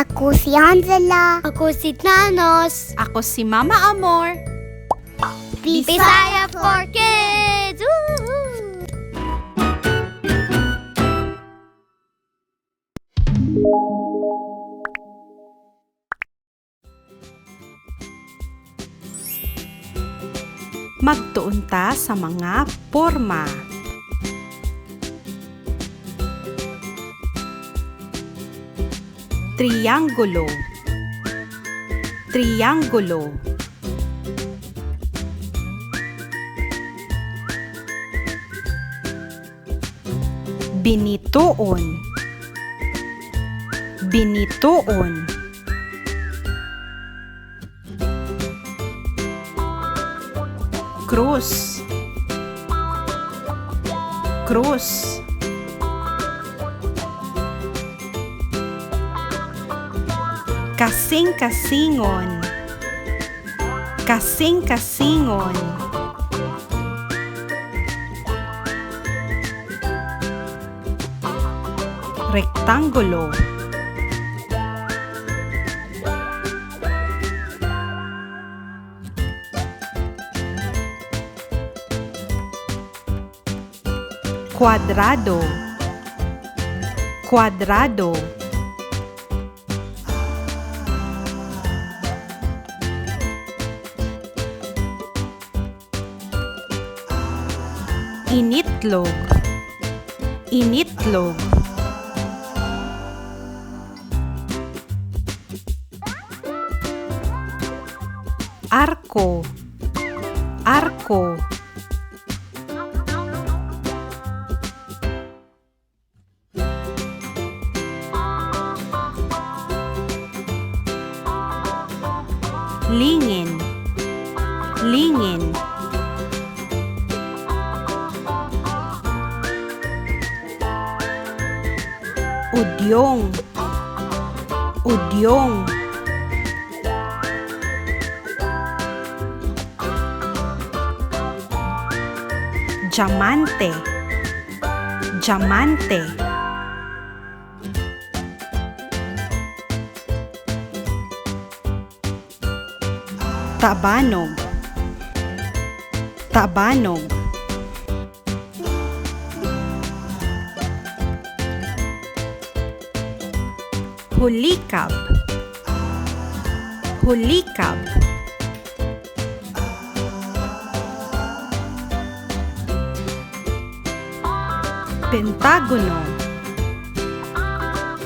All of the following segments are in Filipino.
Ako si Hansela. Ako si Thanos. Ako si Mama Amor. Bisaya for Kids! Woohoo! Magtuon ta sa mga porma. Triyanggulo. Triyanggulo. Binituon. Binituon. Krus. Krus. Kasingkasingon. Kasingkasingon. Rektanggulo. Kuwadrado. Kuwadrado. Initlog. Initlog. Arko. Arko. Lingin. Lingin. Udyong. Udyong. Diyamante. Diyamante. Tabanog. Tabanog. Hulikab. Hulikab. Pentagono.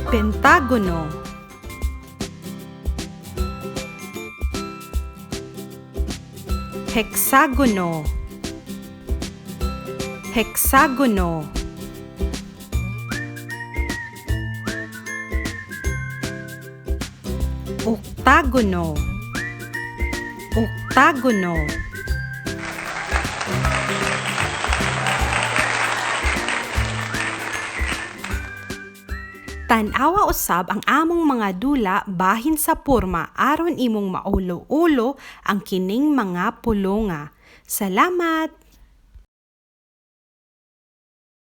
Pentagono. Hexagono. Hexagono. Octagono. Octagono. Tan-awa usab ang among mga dula bahin sa porma aron imong maulo-ulo ang kining mga pulonga. Salamat!